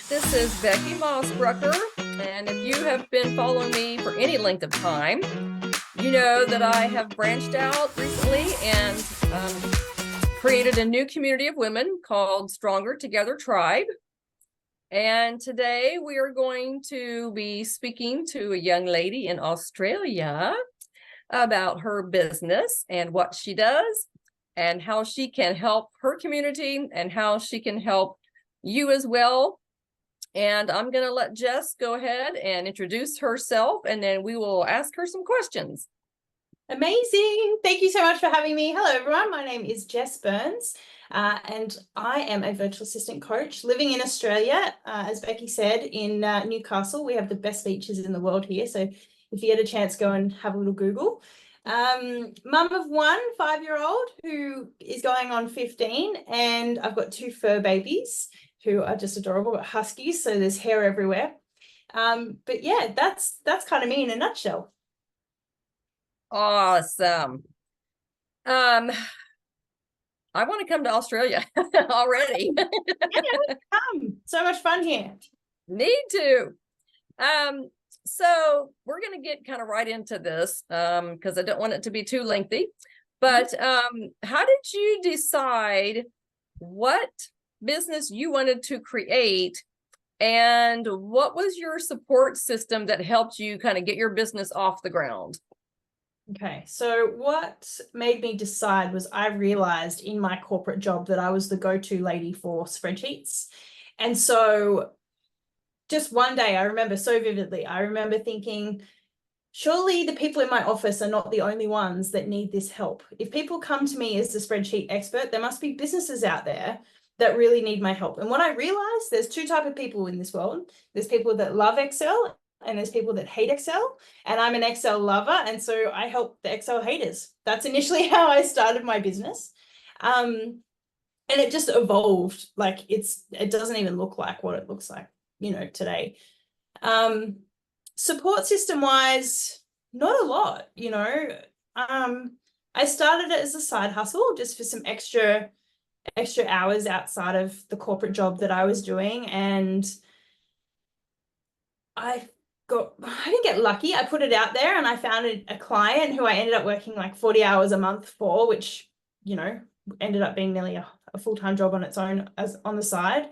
This is Becky Mossbrucker, and if you have been following me for any length of time, you know that I have branched out recently and created a new community of women called Stronger Together Tribe. And today we are going to be speaking to a young lady in Australia about her business and what she does and how she can help her community and how she can help you as well. And I'm going to let Jess go ahead and introduce herself, and then we will ask her some questions. Amazing. Thank you so much for having me. Hello, everyone. My name is Jess Byrnes, and I am a virtual assistant coach living in Australia. As Becky said, in Newcastle, we have the best beaches in the world here. So if you get a chance, go and have a little Google. Mum of one 5-year-old who is going on 15, and I've got 2 fur babies who are just adorable, but huskies, so there's hair everywhere. But yeah, that's kind of me in a nutshell. Awesome. I want to come to Australia already. Yeah, come. So much fun here. Need to. So we're going to get kind of right into this because I don't want it to be too lengthy. But how did you decide what business you wanted to create, and what was your support system that helped you kind of get your business off the ground? Okay, so what made me decide was I realized in my corporate job that I was the go-to lady for spreadsheets. And so just one day, I remember so vividly, I remember thinking, surely the people in my office are not the only ones that need this help. If people come to me as the spreadsheet expert, there must be businesses out there that really need my help. And what I realized, there's 2 types of people in this world. There's people that love Excel and there's people that hate Excel. And I'm an Excel lover. And so I help the Excel haters. That's initially how I started my business. And it just evolved. Like it doesn't even look like what it looks like, today. Support system wise, not a lot, I started it as a side hustle just for some extra hours outside of the corporate job that I was doing. And I didn't get lucky. I put it out there and I found a client who I ended up working like 40 hours a month for, which, ended up being nearly a full-time job on its own as on the side.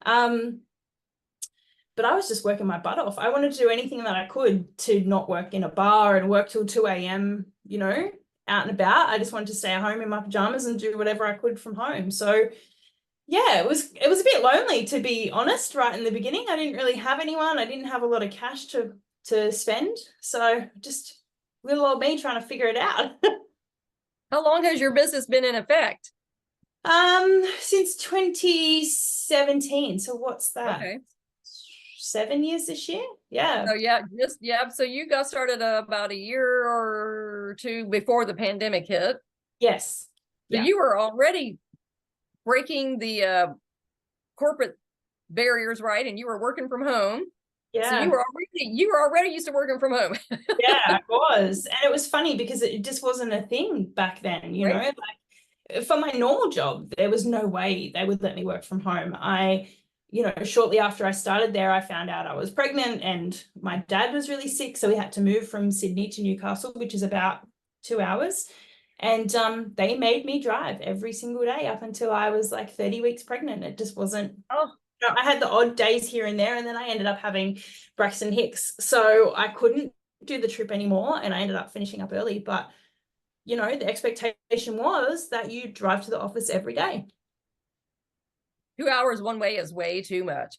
But I was just working my butt off. I wanted to do anything that I could to not work in a bar and work till 2 a.m., out and about. I just wanted to stay at home in my pajamas and do whatever I could from home. So yeah, it was a bit lonely, to be honest, right in the beginning. I didn't really have anyone. I didn't have a lot of cash to spend. So just little old me trying to figure it out. How long has your business been in effect? Since 2017. So what's that? Okay. 7 years this year. Yeah. So you got started about a year or 2 before the pandemic hit. Yes. So you were already breaking the corporate barriers, right? And you were working from home. Yeah. So you were already used to working from home. Yeah, I was. And it was funny because it just wasn't a thing back then, Right. like for my normal job, there was no way they would let me work from home. Shortly after I started there, I found out I was pregnant and my dad was really sick. So we had to move from Sydney to Newcastle, which is about 2 hours. And they made me drive every single day up until I was like 30 weeks pregnant. It just wasn't. I had the odd days here and there, and then I ended up having Braxton Hicks. So I couldn't do the trip anymore, and I ended up finishing up early. But, the expectation was that you drive to the office every day. 2 hours one way is way too much.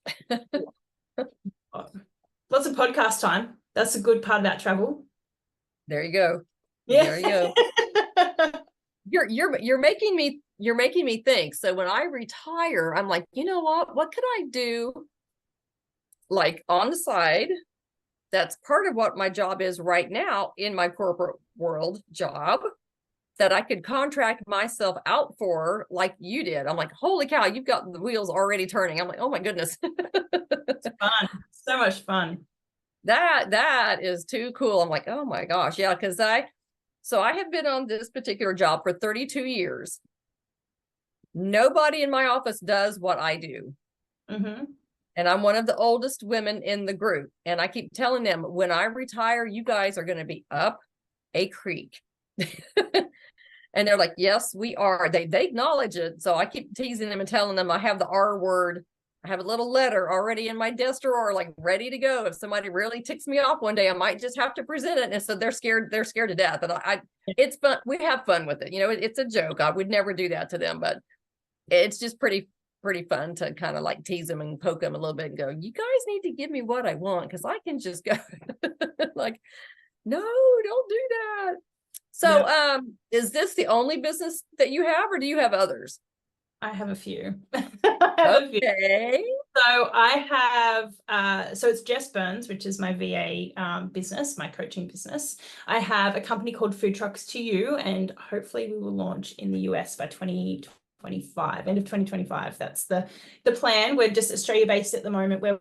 Lots of podcast time. That's a good part about travel. There you go. Yeah. There you go. You're making me think. So when I retire, I'm like, you know what could I do like on the side? That's part of what my job is right now in my corporate world job, that I could contract myself out for, like you did. I'm like, holy cow, you've got the wheels already turning. I'm like, oh my goodness. It's fun. So much fun. That is too cool. I'm like, oh my gosh. Yeah. Cause I have been on this particular job for 32 years. Nobody in my office does what I do. Mm-hmm. And I'm one of the oldest women in the group. And I keep telling them, when I retire, you guys are going to be up a creek. And they're like, yes, we are. They acknowledge it. So I keep teasing them and telling them I have the R word. I have a little letter already in my desk drawer, like ready to go. If somebody really ticks me off one day, I might just have to present it. And so they're scared to death. And it's fun. We have fun with it. You know, it's a joke. I would never do that to them, but it's just pretty fun to kind of like tease them and poke them a little bit and go, you guys need to give me what I want, because I can just go like, no, don't do that. So is this the only business that you have, or do you have others? I have a few. Okay. So I have, so it's Jess Byrnes, which is my VA business, my coaching business. I have a company called Food Trucks to You, and hopefully we will launch in the US by 2025, end of 2025. That's the plan. We're just Australia based at the moment, where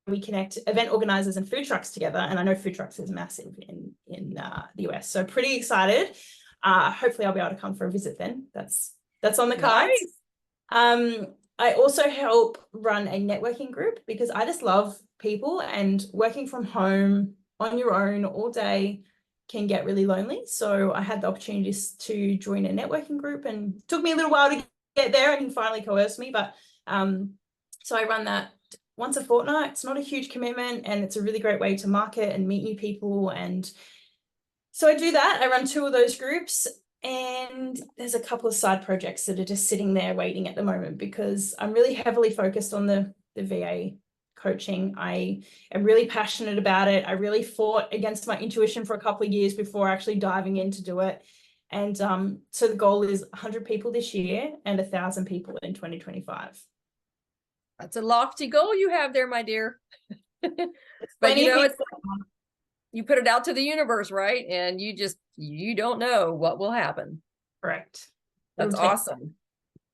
we connect event organizers and food trucks together. And I know food trucks is massive in the US. So pretty excited. Hopefully I'll be able to come for a visit then. That's on the cards. Nice. I also help run a networking group, because I just love people, and working from home on your own all day can get really lonely. So I had the opportunities to join a networking group, and it took me a little while to get there, and he finally coerced me. But so I run that once a fortnight. It's not a huge commitment, and it's a really great way to market and meet new people. And so I do that. I run 2 of those groups, and there's a couple of side projects that are just sitting there waiting at the moment, because I'm really heavily focused on the VA coaching. I am really passionate about it. I really fought against my intuition for a couple of years before actually diving in to do it. And so the goal is 100 people this year and 1,000 people in 2025. That's a lofty goal you have there, my dear. But you know, you put it out to the universe, right? And you don't know what will happen. Correct. That's awesome.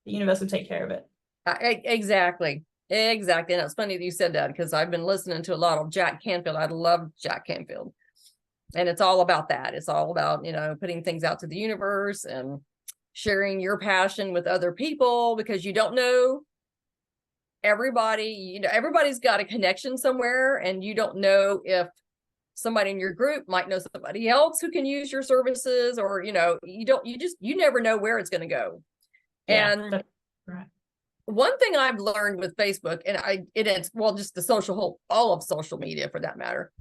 The universe will take care of it. Exactly. And it's funny that you said that, because I've been listening to a lot of Jack Canfield. I love Jack Canfield. And it's all about that. It's all about, you know, putting things out to the universe and sharing your passion with other people, because you don't know everybody, you know, everybody's got a connection somewhere, and you don't know if somebody in your group might know somebody else who can use your services, or, you know, you never know where it's going to go. Yeah, and right. One thing I've learned with Facebook, and it's just the all of social media for that matter.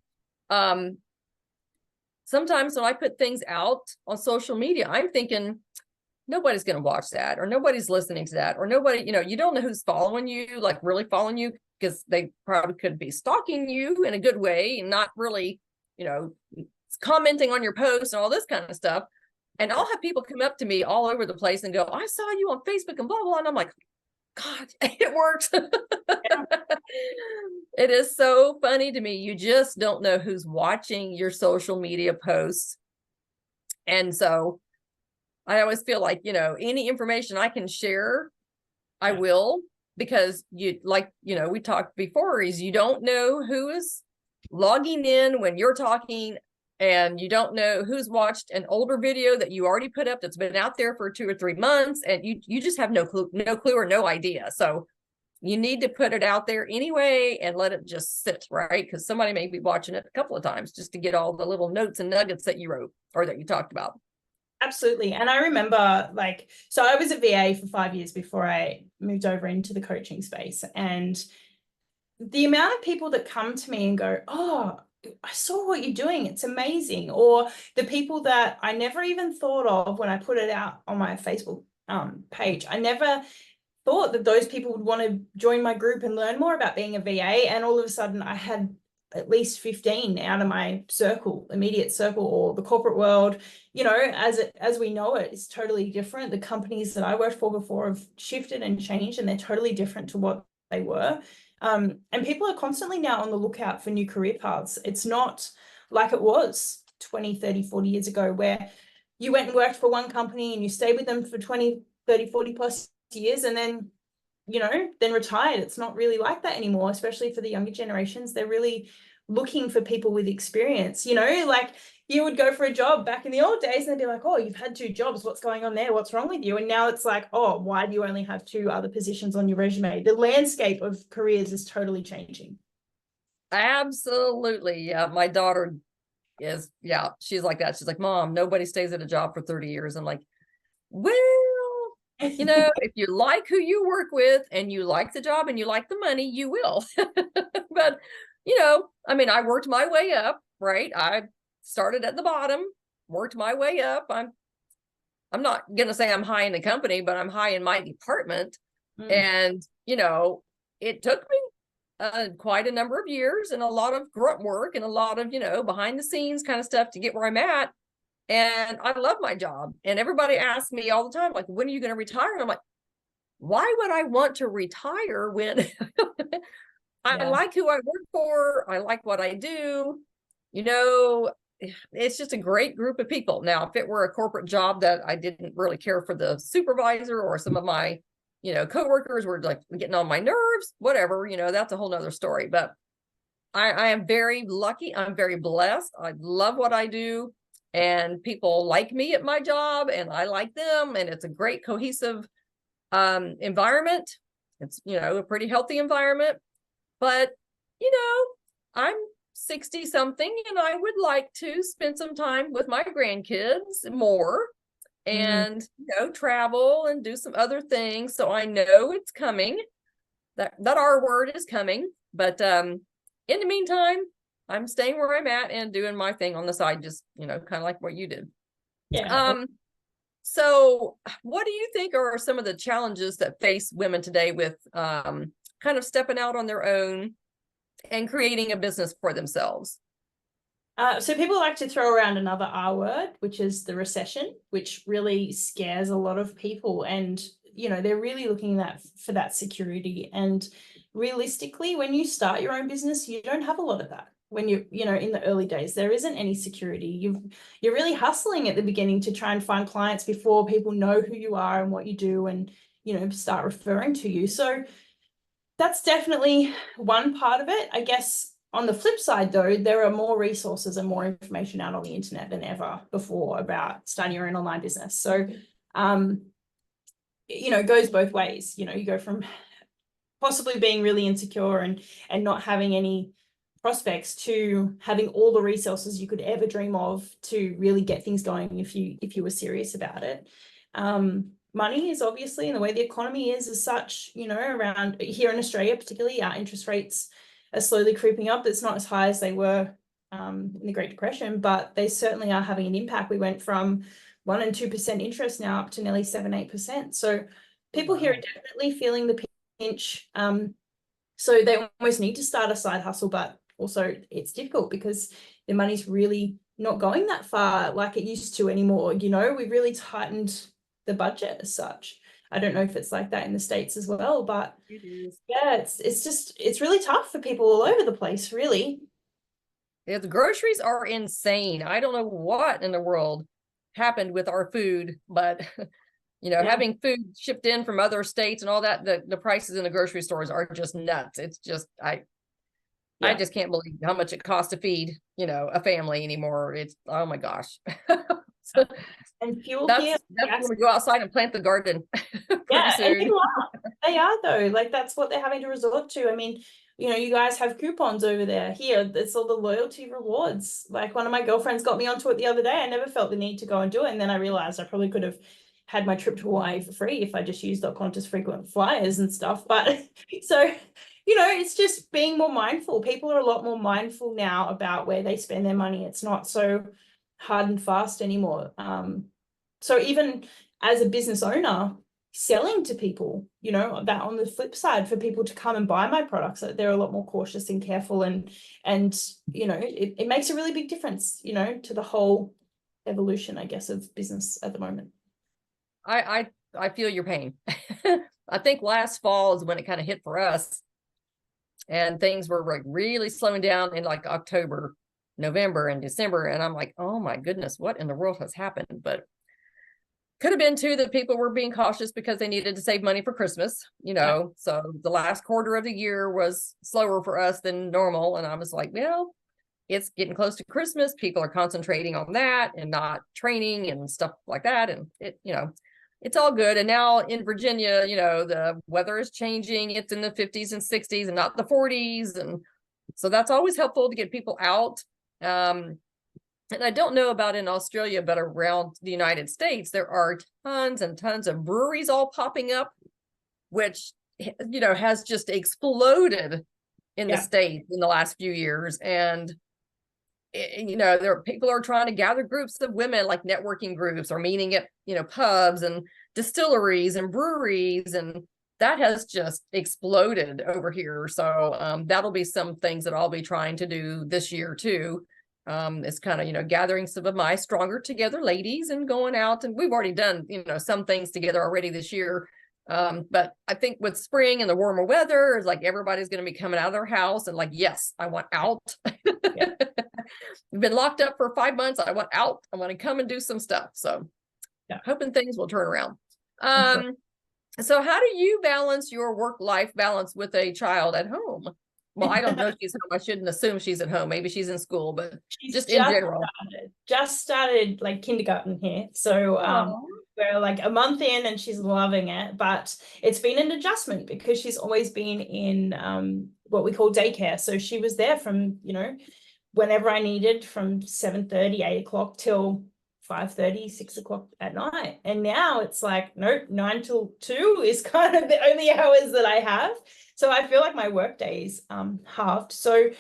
Sometimes when I put things out on social media, I'm thinking nobody's going to watch that, or nobody's listening to that, or nobody, you know, you don't know who's following you, like really following you, because they probably could be stalking you in a good way and not really, you know, commenting on your posts and all this kind of stuff. And I'll have people come up to me all over the place and go, I saw you on Facebook and blah, blah. And I'm like, God, it works. It is so funny to me. You just don't know who's watching your social media posts. And so I always feel like, you know, any information I can share, I will, because we talked before, is you don't know who is logging in when you're talking, and you don't know who's watched an older video that you already put up that's been out there for 2 or 3 months, and you just have no clue or no idea. So you need to put it out there anyway and let it just sit, right? Because somebody may be watching it a couple of times just to get all the little notes and nuggets that you wrote or that you talked about. Absolutely. And I remember, so I was a VA for 5 years before I moved over into the coaching space. And the amount of people that come to me and go, oh, I saw what you're doing, it's amazing. Or the people that I never even thought of when I put it out on my Facebook page. I never thought that those people would want to join my group and learn more about being a VA. And all of a sudden I had at least 15 out of my immediate circle, or the corporate world, you know, as we know it, is totally different. The companies that I worked for before have shifted and changed, and they're totally different to what they were. And people are constantly now on the lookout for new career paths. It's not like it was 20, 30, 40 years ago, where you went and worked for one company and you stayed with them for 20, 30, 40 plus years, and then, you know, then retired. It's not really like that anymore, especially for the younger generations. They're really looking for people with experience, you know, like you would go for a job back in the old days and they'd be like, oh, you've had 2 jobs. What's going on there? What's wrong with you? And now it's like, oh, why do you only have 2 other positions on your resume? The landscape of careers is totally changing. Absolutely. Yeah. My daughter is, yeah, she's like that. She's like, Mom, nobody stays at a job for 30 years. I'm like, well, you know, if you like who you work with and you like the job and you like the money, you will. But, you know, I mean, I worked my way up, right? I started at the bottom, worked my way up. I'm not going to say I'm high in the company, but I'm high in my department. And, you know, it took me quite a number of years and a lot of grunt work and a lot of, you know, behind the scenes kind of stuff to get where I'm at. And I love my job. And everybody asks me all the time, like, when are you going to retire? And I'm like, why would I want to retire when I like who I work for? I like what I do. You know, it's just a great group of people. Now, if it were a corporate job that I didn't really care for the supervisor or some of my, you know, coworkers were like getting on my nerves, whatever, you know, that's a whole nother story. But I am very lucky. I'm very blessed. I love what I do. And people like me at my job and I like them. And it's a great cohesive environment. It's, you know, a pretty healthy environment. But, you know, I'm 60 something and I would like to spend some time with my grandkids more and, you know, travel and do some other things. So I know it's coming. That R word is coming. But in the meantime, I'm staying where I'm at and doing my thing on the side, just, you know, kind of like what you did. Yeah. So what do you think are some of the challenges that face women today with kind of stepping out on their own and creating a business for themselves? So people like to throw around another R word, which is the recession, which really scares a lot of people. And, you know, they're really looking for that security. And realistically, when you start your own business, you don't have a lot of that. When you know, in the early days, there isn't any security. You're really hustling at the beginning to try and find clients before people know who you are and what you do and, you know, start referring to you. So that's definitely one part of it. I guess on the flip side, though, there are more resources and more information out on the internet than ever before about starting your own online business. So, you know, it goes both ways. You know, you go from possibly being really insecure and not having any prospects to having all the resources you could ever dream of to really get things going if you were serious about it. Money is obviously, and the way the economy is as such, you know, around here in Australia, particularly, our interest rates are slowly creeping up. It's not as high as they were in the Great Depression, but they certainly are having an impact. We went from 1% and 2% interest now up to nearly 7-8%. So people here are definitely feeling the pinch. So they almost need to start a side hustle, but also it's difficult because the money's really not going that far like it used to anymore. You know, we've really tightened the budget as such. I don't know if it's like that in the States as well, but yeah, it's really tough for people all over the place, really. Yeah, the groceries are insane. I don't know what in the world happened with our food, but you know, having food shipped in from other states and all that, the prices in the grocery stores are just nuts. It's just, I just can't believe how much it costs to feed, you know, a family anymore. It's, oh my gosh. So and fuel that's here. when we go outside and plant the garden pretty soon. They are though. Like that's what they're having to resort to. I mean, you know, you guys have coupons over there. Here, it's all the loyalty rewards. Like one of my girlfriends got me onto it the other day. I never felt the need to go and do it. And then I realized I probably could have had my trip to Hawaii for free if I just used Qantas frequent flyers and stuff. But so, you know, it's just being more mindful. People are a lot more mindful now about where they spend their money. It's not so hard and fast anymore. So even as a business owner, selling to people, you know, that on the flip side for people to come and buy my products, they're a lot more cautious and careful and you know, it makes a really big difference, you know, to the whole evolution, I guess, of business at the moment. I feel your pain. I think last fall is when it kind of hit for us and things were like really slowing down in like October, November and December. And I'm like, oh my goodness, what in the world has happened? But Could have been too that people were being cautious because they needed to save money for Christmas, so the last quarter of the year was slower for us than normal. And I was like, well, it's getting close to Christmas. People are concentrating on that and not training and stuff like that. And it's all good. And now in Virginia, the weather is changing. It's in the 50s and 60s and not the 40s. And so that's always helpful to get people out. And I don't know about in Australia, but around the United States, there are tons and tons of breweries all popping up, which, has just exploded in the States in the last few years. And, people are trying to gather groups of women, like networking groups, or meeting at, pubs and distilleries and breweries. And that has just exploded over here. So that'll be some things that I'll be trying to do this year too. It's kind of, gathering some of my stronger together ladies and going out, and we've already done, some things together already this year. But I think with spring and the warmer weather, it's like everybody's going to be coming out of their house and like, yes, I want out. We've been locked up for 5 months. I want out. I want to come and do some stuff. So hoping things will turn around. So how do you balance your work-life balance with a child at home? Well, I don't know if she's home. I shouldn't assume she's at home. Maybe she's in school, but just in general. Just started like kindergarten here. So we're like a month in and she's loving it, but it's been an adjustment because she's always been in what we call daycare. So she was there from, whenever I needed, from 7:30, 8 o'clock till 5:30, 6 o'clock at night. And now it's like, nope, 9 till 2 is kind of the only hours that I have. So I feel like my work days halved. So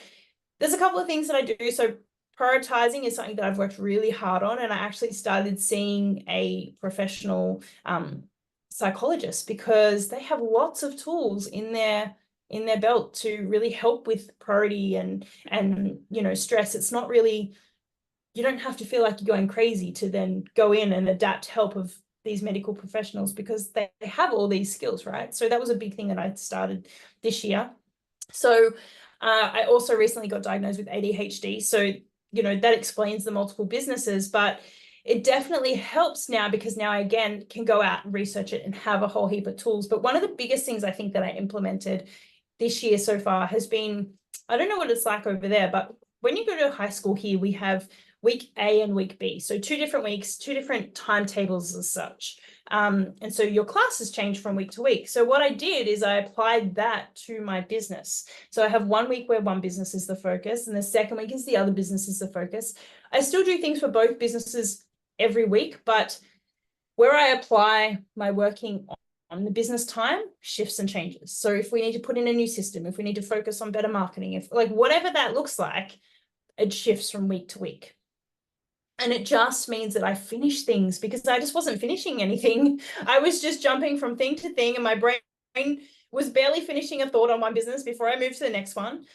there's a couple of things that I do. So prioritizing is something that I've worked really hard on. And I actually started seeing a professional psychologist because they have lots of tools in their belt to really help with priority and stress. It's not really, you don't have to feel like you're going crazy to then go in and adapt help of these medical professionals because they have all these skills, right? So that was a big thing that I started this year. So I also recently got diagnosed with ADHD. So, that explains the multiple businesses, but it definitely helps now because now I, again, can go out and research it and have a whole heap of tools. But one of the biggest things I think that I implemented this year so far has been, I don't know what it's like over there, but when you go to high school here, we have week A and week B. So 2 different weeks, 2 different timetables as such. And so your classes change from week to week. So what I did is I applied that to my business. So I have 1 week where one business is the focus and the second week is the other business is the focus. I still do things for both businesses every week, but where I apply my working on the business time shifts and changes. So if we need to put in a new system, if we need to focus on better marketing, if like whatever that looks like, it shifts from week to week. And it just means that I finish things because I just wasn't finishing anything. I was just jumping from thing to thing and my brain was barely finishing a thought on one business before I moved to the next one.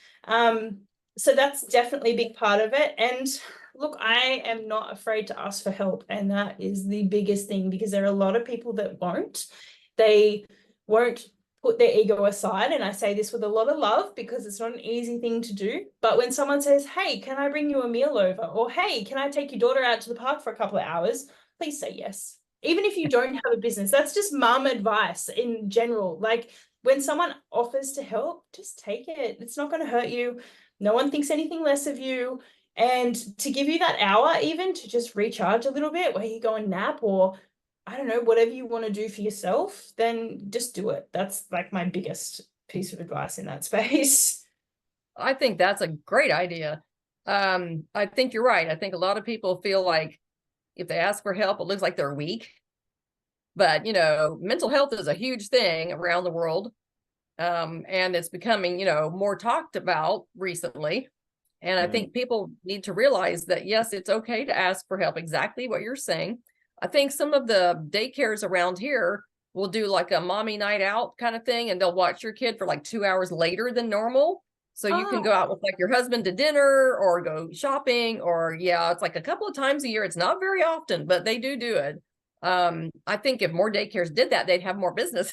So that's definitely a big part of it. And look, I am not afraid to ask for help. And that is the biggest thing because there are a lot of people that won't. They won't put their ego aside. And I say this with a lot of love because it's not an easy thing to do. But when someone says, hey, can I bring you a meal over? Or, hey, can I take your daughter out to the park for a couple of hours? Please say yes. Even if you don't have a business, that's just mum advice in general. Like when someone offers to help, just take it. It's not going to hurt you. No one thinks anything less of you. And to give you that hour, even to just recharge a little bit where you go and nap or I don't know, whatever you want to do for yourself, then just do it. That's like my biggest piece of advice in that space. I think that's a great idea. I think you're right. I think a lot of people feel like if they ask for help, it looks like they're weak. But, mental health is a huge thing around the world. And it's becoming, more talked about recently. And I think people need to realize that, yes, it's okay to ask for help, exactly what you're saying. I think some of the daycares around here will do like a mommy night out kind of thing, and they'll watch your kid for like 2 hours later than normal. So you can go out with like your husband to dinner or go shopping or it's like a couple of times a year. It's not very often, but they do it. I think if more daycares did that, they'd have more business.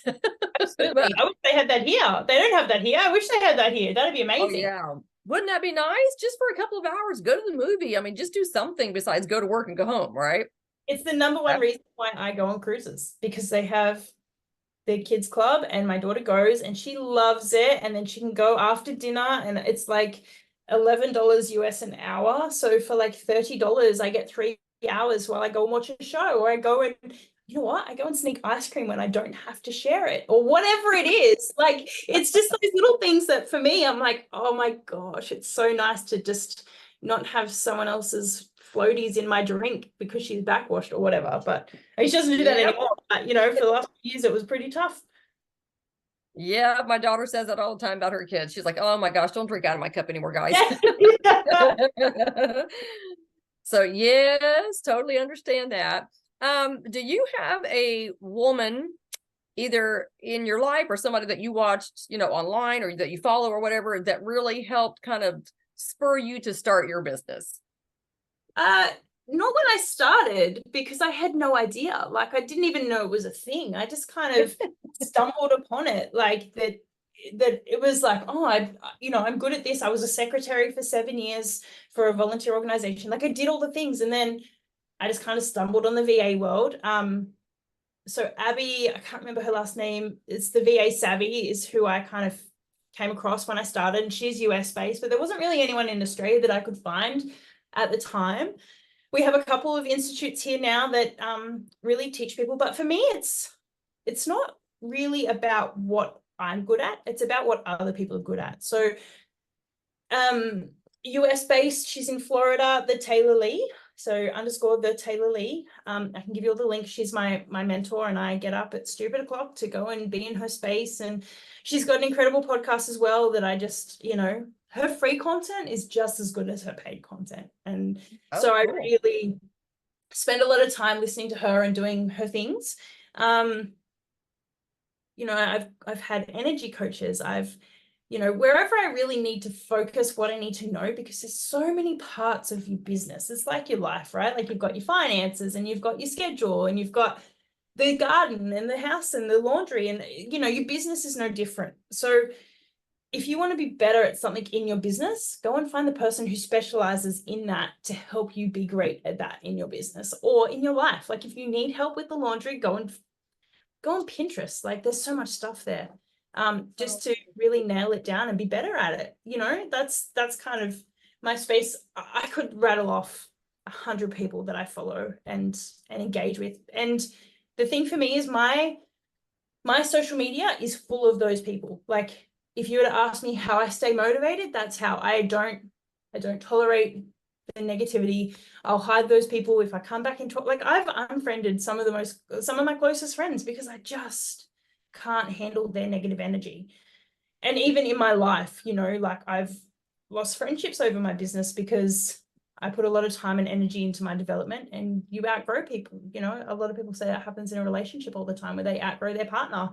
Absolutely. I wish they had that here. They don't have that here. I wish they had that here. That'd be amazing. Oh, yeah. Wouldn't that be nice? Just for a couple of hours, go to the movie. I mean, just do something besides go to work and go home, right? It's the number one reason why I go on cruises, because they have their kids club and my daughter goes and she loves it. And then she can go after dinner and it's like $11 US an hour. So for like $30, I get 3 hours while I go and watch a show, or I go and you know what? I go and sneak ice cream when I don't have to share it, or whatever it is. Like, it's just those little things that for me, I'm like, oh my gosh, it's so nice to just not have someone else's floaties in my drink because she's backwashed or whatever. But she doesn't do that Yep. anymore. But, you know, for the last few years, it was pretty tough. Yeah, my daughter says that all the time about her kids. She's like, "Oh my gosh, don't drink out of my cup anymore, guys." So yes, totally understand that. Do you have a woman either in your life or somebody that you watched, online or that you follow or whatever that really helped kind of spur you to start your business? Not when I started, because I had no idea. Like, I didn't even know it was a thing. I just kind of stumbled upon it, like that it was like, oh, I'm good at this. I was a secretary for 7 years for a volunteer organization. Like, I did all the things, and then I just kind of stumbled on the VA world. So Abby, I can't remember her last name. It's the VA Savvy is who I kind of came across when I started. And she's US based, but there wasn't really anyone in Australia that I could find at the time. We have a couple of institutes here now that really teach people, but for me, it's not really about what I'm good at. It's about what other people are good at. So US based, she's in Florida, the Taylor Lee. So _ the Taylor Lee. I can give you all the links. She's my mentor, and I get up at stupid o'clock to go and be in her space. And she's got an incredible podcast as well that I just, her free content is just as good as her paid content. And so Oh, I cool. really spend a lot of time listening to her and doing her things. I've had energy coaches. I've wherever I really need to focus what I need to know, because there's so many parts of your business. It's like your life, right? Like, you've got your finances and you've got your schedule and you've got the garden and the house and the laundry, and your business is no different. So if you want to be better at something in your business, go and find the person who specializes in that to help you be great at that in your business or in your life. Like, if you need help with the laundry, go on Pinterest. Like, there's so much stuff there. Just to really nail it down and be better at it. That's kind of my space. I could rattle off 100 people that I follow and engage with. And the thing for me is my social media is full of those people. Like, if you were to ask me how I stay motivated, that's how. I don't tolerate the negativity. I'll hide those people. If I come back and talk, like, I've unfriended some of my closest friends because I just can't handle their negative energy. And even in my life, like, I've lost friendships over my business because I put a lot of time and energy into my development, and you outgrow people. A lot of people say that happens in a relationship all the time, where they outgrow their partner.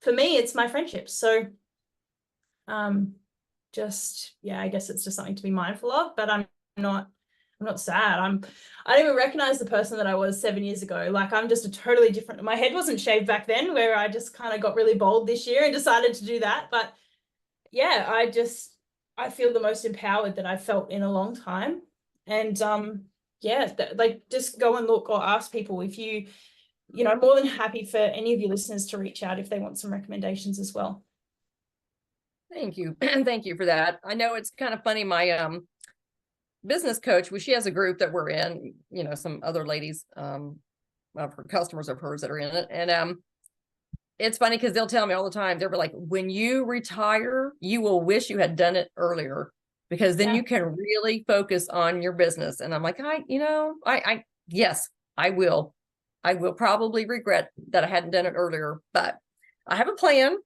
For me, it's my friendships. So I guess it's just something to be mindful of. But I'm not sad. I don't even recognize the person that I was 7 years ago. Like, I'm just a totally different. My head wasn't shaved back then, where I just kind of got really bold this year and decided to do that. But yeah, I feel the most empowered that I've felt in a long time. And just go and look or ask people. If I'm more than happy for any of your listeners to reach out if they want some recommendations as well. Thank you. Thank you for that. I know it's kind of funny. My business coach, she has a group that we're in, some other ladies of her customers of hers that are in it. And it's funny because they'll tell me all the time, they're like, when you retire, you will wish you had done it earlier, because then you can really focus on your business. And I'm like, yes, I will. I will probably regret that I hadn't done it earlier, but I have a plan.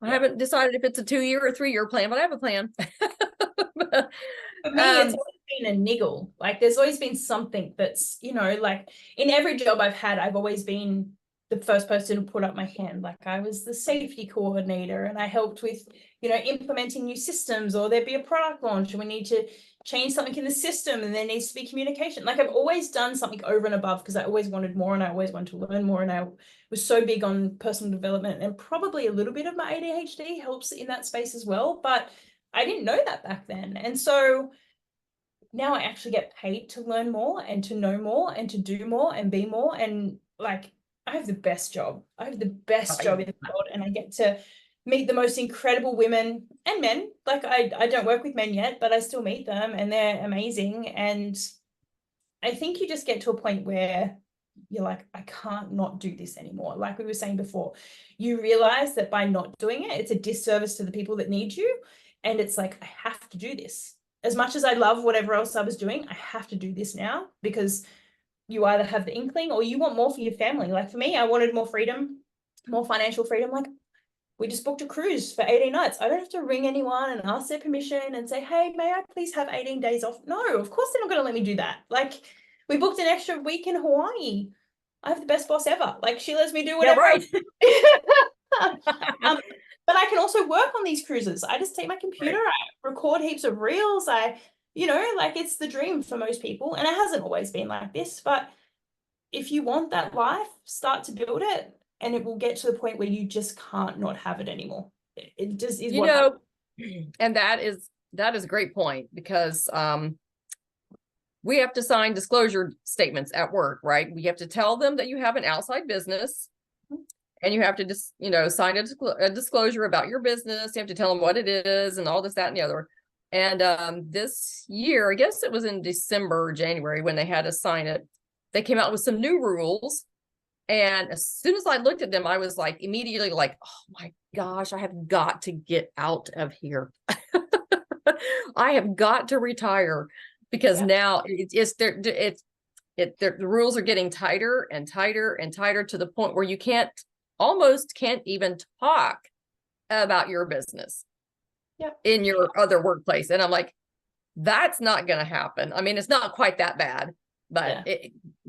I haven't decided if it's a 2-year or 3-year plan, but I have a plan. For me, it's always been a niggle. Like, there's always been something that's, like, in every job I've had, I've always been the first person to put up my hand. Like, I was the safety coordinator, and I helped with, implementing new systems, or there'd be a product launch and we need to change something in the system and there needs to be communication. Like, I've always done something over and above because I always wanted more and I always wanted to learn more. And I was so big on personal development, and probably a little bit of my ADHD helps in that space as well. But I didn't know that back then. And so now I actually get paid to learn more and to know more and to do more and be more. And like, I have the best job. I have the best job in the world, and I get to meet the most incredible women and men. Like I don't work with men yet, but I still meet them and they're amazing. And I think you just get to a point where you're like, I can't not do this anymore. Like we were saying before, you realize that by not doing it, it's a disservice to the people that need you. And it's like, I have to do this. As much as I love whatever else I was doing, I have to do this now, because you either have the inkling or you want more for your family. Like for me, I wanted more freedom, more financial freedom. Like, we just booked a cruise for 18 nights. I don't have to ring anyone and ask their permission and say, hey, may I please have 18 days off? No, of course they're not going to let me do that. Like, we booked an extra week in Hawaii. I have the best boss ever. Like, she lets me do whatever. Yeah, right. But I can also work on these cruises. I just take my computer, Right. I record heaps of reels. Like, it's the dream for most people. And it hasn't always been like this, but if you want that life, start to build it, and it will get to the point where you just can't not have it anymore. It just is You what happens. and that is a great point, because we have to sign disclosure statements at work, right? We have to tell them that you have an outside business, and you have to just, sign a disclosure about your business. You have to tell them what it is and all this, that, and the other. And this year, I guess it was in December or January when they had us sign it, they came out with some new rules. And as soon as I looked at them, I was like, immediately like, oh my gosh, I have got to get out of here. I have got to retire, because now the rules are getting tighter and tighter and tighter, to the point where you almost can't even talk about your business in your other workplace. And I'm like, that's not going to happen. I mean, it's not quite that bad, but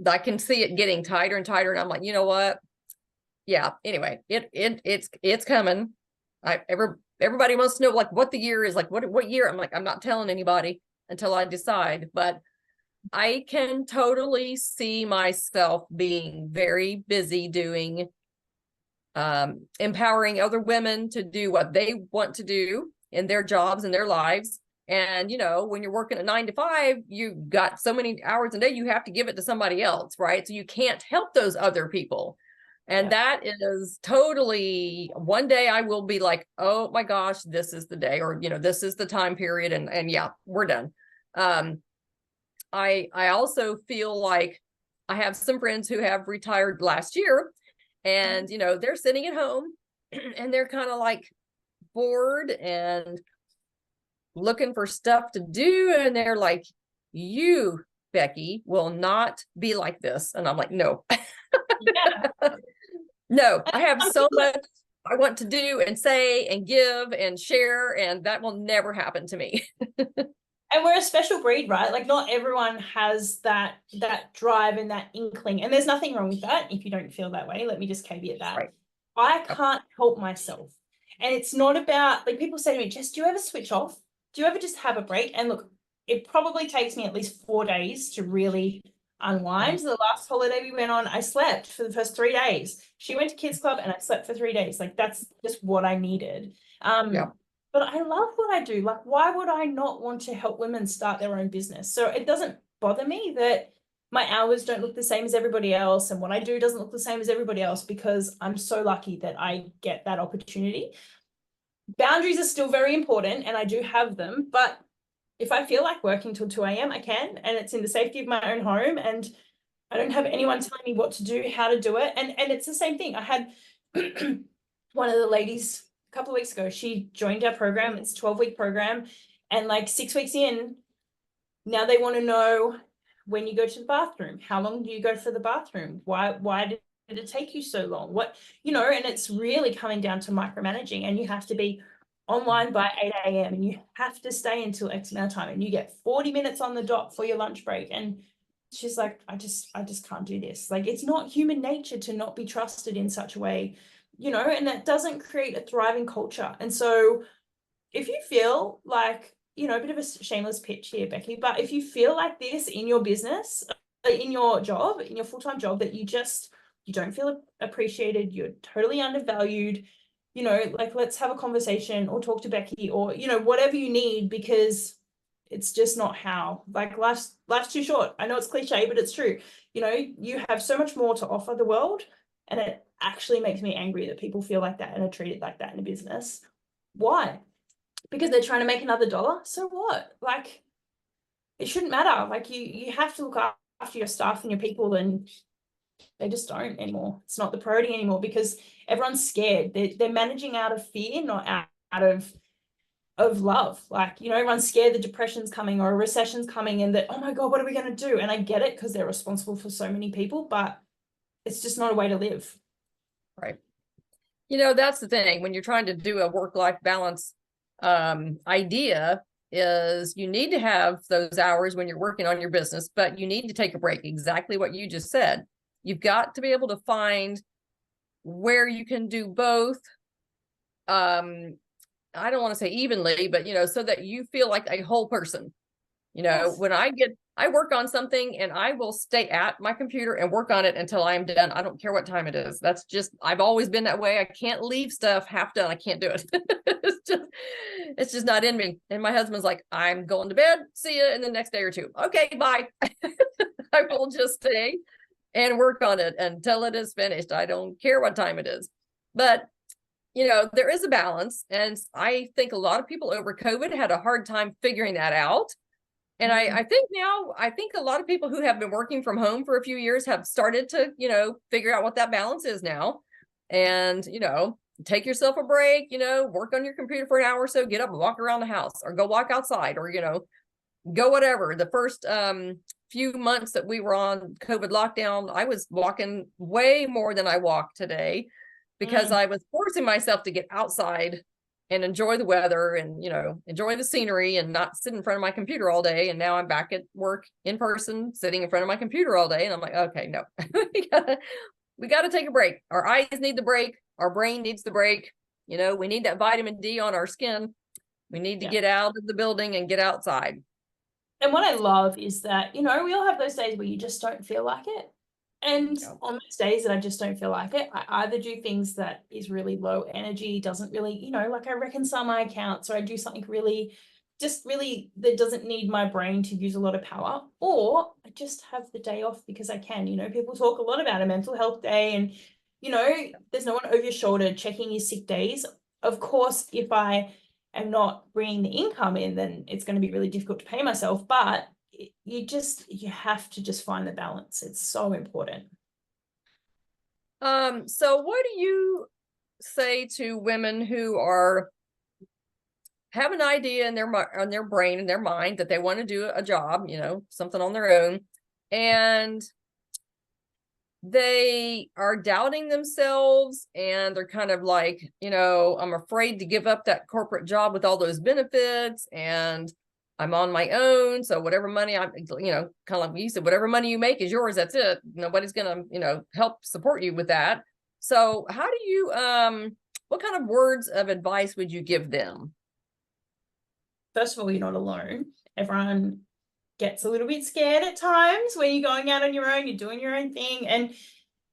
I can see it getting tighter and tighter. And I'm like, you know what? Yeah. Anyway, it's coming. Everybody wants to know like what the year is, like what year. I'm like, I'm not telling anybody until I decide, but I can totally see myself being very busy doing, empowering other women to do what they want to do in their jobs and their lives. And, when you're working a 9 to 5, you've got so many hours a day, you have to give it to somebody else, right? So you can't help those other people. And that is totally, one day I will be like, oh my gosh, this is the day, or, this is the time period. And yeah, we're done. I also feel like I have some friends who have retired last year, and, they're sitting at home and they're kind of like bored and looking for stuff to do. And they're like, you, Becky, will not be like this. And I'm like, no. No, I have so much I want to do and say and give and share, and that will never happen to me. And we're a special breed, right? Like, not everyone has that drive and that inkling. And there's nothing wrong with that if you don't feel that way. Let me just caveat that. Right. I can't help myself. And it's not about, like, people say to me, Jess, do you ever switch off? Do you ever just have a break? And look, it probably takes me at least 4 days to really unwind. The last holiday we went on, I slept for the first 3 days. She went to kids club and I slept for 3 days. Like, that's just what I needed. But I love what I do. Like, why would I not want to help women start their own business? So it doesn't bother me that my hours don't look the same as everybody else, and what I do doesn't look the same as everybody else, because I'm so lucky that I get that opportunity. Boundaries are still very important, and I do have them, but if I feel like working till 2 a.m, I can, and it's in the safety of my own home, and I don't have anyone telling me what to do, how to do it. And it's the same thing. I had one of the ladies a couple of weeks ago, she joined our program. It's a 12-week program, and like 6 weeks in, now they want to know when you go to the bathroom, how long do you go for the bathroom? Why did it take you so long? And it's really coming down to micromanaging, and you have to be online by 8 a.m. and you have to stay until X amount of time, and you get 40 minutes on the dot for your lunch break. And she's like, I just can't do this. Like, it's not human nature to not be trusted in such a way, and that doesn't create a thriving culture. And so if you feel like, a bit of a shameless pitch here, Becky, but if you feel like this in your business, in your job, in your full-time job, that you don't feel appreciated, you're totally undervalued, like, let's have a conversation or talk to Becky, or, whatever you need, because It's just not how, like, life's too short. I know it's cliche, but it's true. You know, you have so much more to offer the world, and it actually makes me angry that people feel like that and are treated like that in a business. Why? Because they're trying to make another dollar. So what? Like, it shouldn't matter. Like, you have to look after your staff and your people, and they just don't anymore. It's not the priority anymore because everyone's scared. They're managing out of fear, not out of love. Like, you know, everyone's scared the depression's coming or a recession's coming, and that, oh my God, what are we going to do? And I get it because they're responsible for so many people, but it's just not a way to live. Right. You know, that's the thing when you're trying to do a work-life balance idea is you need to have those hours when you're working on your business, but you need to take a break. Exactly what you just said. You've got to be able to find where you can do both. I don't want to say evenly, but, you know, so that you feel like a whole person. You know, Yes. when I work on something and I will stay at my computer and work on it until I'm done. I don't care what time it is. That's just, I've always been that way. I can't leave stuff half done. I can't do it. It's just not in me. And my husband's like, I'm going to bed. See you in the next day or two. Okay, bye. I will just stay and work on it until it is finished. I don't care what time it is. But you know, there is a balance. And I think a lot of people over COVID had a hard time figuring that out. And I think now, I think a lot of people who have been working from home for a few years have started to, you know, figure out what that balance is now. And, you know, take yourself a break, you know, work on your computer for an hour or so, get up and walk around the house or go walk outside or, you know, go whatever. The first few months that we were on COVID lockdown, I was walking way more than I walk today because I was forcing myself to get outside and enjoy the weather and, you know, enjoy the scenery and not sit in front of my computer all day. And now I'm back at work in person, sitting in front of my computer all day. And I'm like, okay, no, we gotta take a break. Our eyes need the break. Our brain needs the break. You know, we need that vitamin D on our skin. We need to get out of the building and get outside. And what I love is that, you know, we all have those days where you just don't feel like it. And Yeah. on those days that I just don't feel like it, I either do things that is really low energy, doesn't really, you know, like I reconcile my accounts, or I do something really, just really that doesn't need my brain to use a lot of power, or I just have the day off because I can. You know, people talk a lot about a mental health day, and, you know, there's no one over your shoulder checking your sick days. Of course, if I am not bringing the income in, then it's going to be really difficult to pay myself, but you have to just find the balance. It's so important. So what do you say to women who are have an idea in their brain and their mind that they want to do a job, you know, something on their own, and they are doubting themselves and they're kind of like, you know, I'm afraid to give up that corporate job with all those benefits and I'm on my own. So whatever money I'm, you know, kind of like you said, whatever money you make is yours. That's it. Nobody's going to, you know, help support you with that. So how do you, what kind of words of advice would you give them? First of all, you're not alone. Everyone gets a little bit scared at times when you're going out on your own, you're doing your own thing. And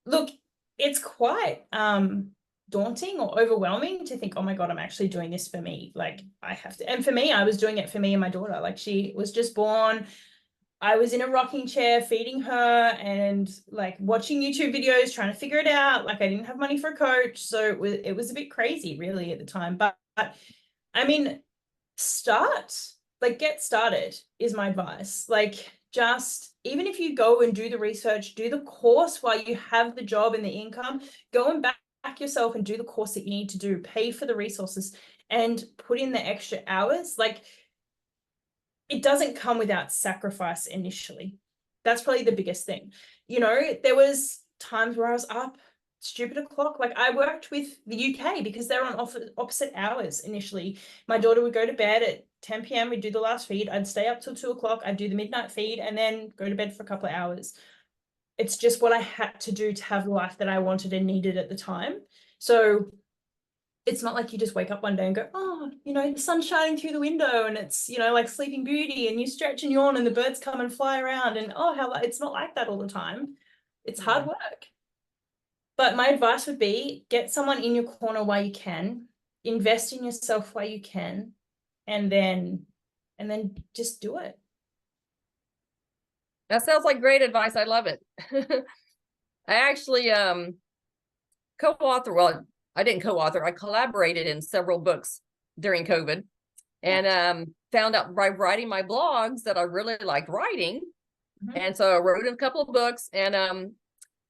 look, it's quite daunting or overwhelming to think, oh my God, I'm actually doing this for me. Like, I have to. And for me, I was doing it for me and my daughter. Like, she was just born. I was in a rocking chair feeding her and like watching YouTube videos, trying to figure it out. Like, I didn't have money for a coach. So it was a bit crazy really at the time. But I mean, get started is my advice. Like, just even if you go and do the research, do the course while you have the job and the income, go and back yourself and do the course that you need to do, pay for the resources and put in the extra hours. Like, it doesn't come without sacrifice initially. That's probably the biggest thing. You know, there was times where I was up stupid o'clock. Like, I worked with the UK because they're on opposite hours initially. My daughter would go to bed at 10 p.m. We'd do the last feed. I'd stay up till 2 o'clock. I'd do the midnight feed and then go to bed for a couple of hours. It's just what I had to do to have the life that I wanted and needed at the time. So it's not like you just wake up one day and go, oh, you know, the sun's shining through the window and it's, you know, like Sleeping Beauty and you stretch and yawn and the birds come and fly around and, oh, how it's not like that all the time. It's hard work. But my advice would be get someone in your corner while you can, invest in yourself while you can, and then and then just do it. That sounds like great advice. I love it. I actually well, I didn't co-author. I collaborated in several books during COVID, and found out by writing my blogs that I really liked writing. And so I wrote in a couple of books, and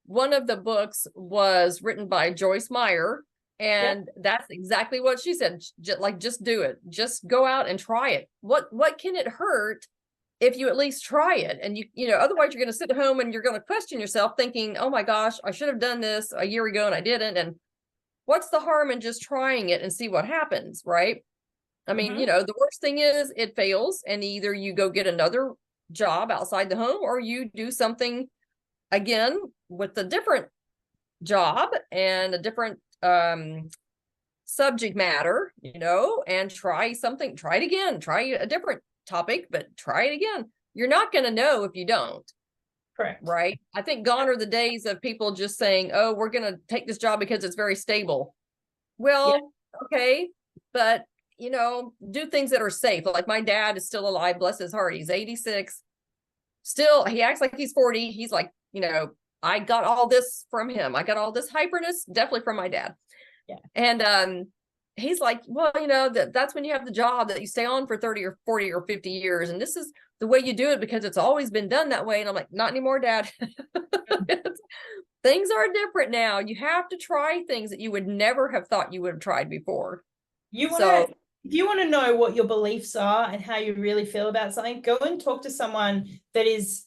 one of the books was written by Joyce Meyer, and that's exactly what she said. Just do it. Just go out and try it. What can it hurt if you at least try it? And otherwise you're going to sit at home and you're going to question yourself, thinking, oh my gosh, I should have done this a year ago and I didn't. And what's the harm in just trying it and see what happens, right? I mean, the worst thing is it fails, and either you go get another job outside the home, or you do something again with a different job and a different subject matter, and try it again, try a different topic, but try it again. You're not going to know if you don't. Correct. Right. I think gone are the days of people just saying, oh, we're going to take this job because it's very stable. Well, okay, but do things that are safe. Like my dad is still alive, bless his heart. He's 86. Still, he acts like he's 40. He's like, I got all this from him. I got all this hyperness, definitely from my dad. Yeah. And he's like, well, that's when you have the job that you stay on for 30 or 40 or 50 years. And this is the way you do it because it's always been done that way. And I'm like, not anymore, Dad. Things are different now. You have to try things that you would never have thought you would have tried before. If you want to know what your beliefs are and how you really feel about something, go and talk to someone that is,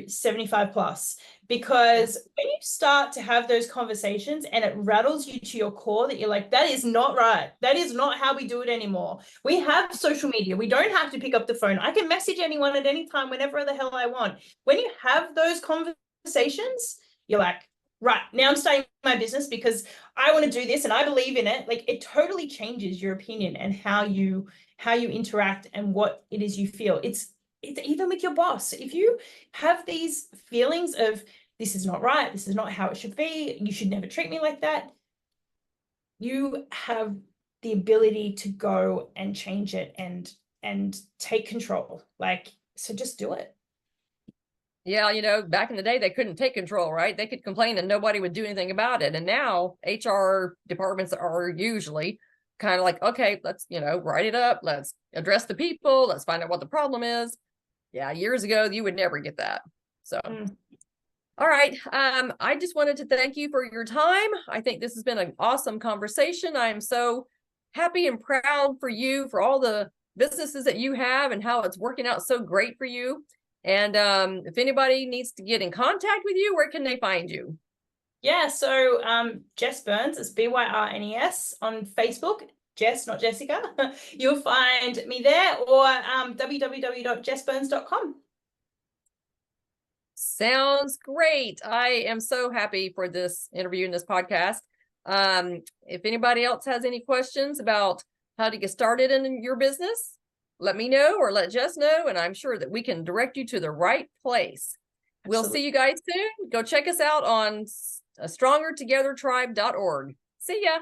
75 plus, because when you start to have those conversations and it rattles you to your core that you're like, that is not right. That is not how we do it anymore. We have social media. We don't have to pick up the phone. I can message anyone at any time, whenever the hell I want. When you have those conversations, you're like, right, now I'm starting my business because I want to do this and I believe in it. Like, it totally changes your opinion and how you interact and what it is you feel. It's even with your boss. If you have these feelings of this is not right, this is not how it should be, you should never treat me like that, you have the ability to go and change it and take control. So just do it. Yeah, back in the day, they couldn't take control, right? They could complain and nobody would do anything about it. And now HR departments are usually kind of like, okay, let's, write it up. Let's address the people. Let's find out what the problem is. Yeah, years ago, you would never get that. So, all right. I just wanted to thank you for your time. I think this has been an awesome conversation. I am so happy and proud for you, for all the businesses that you have and how it's working out so great for you. And if anybody needs to get in contact with you, where can they find you? Yeah, so Jess Byrnes, it's Byrnes on Facebook. Jess, not Jessica. You'll find me there, or www.jessbyrnes.com. Sounds great. I am so happy for this interview and this podcast. If anybody else has any questions about how to get started in your business, let me know or let Jess know, and I'm sure that we can direct you to the right place. Absolutely. We'll see you guys soon. Go check us out on strongertogethertribe.org. See ya.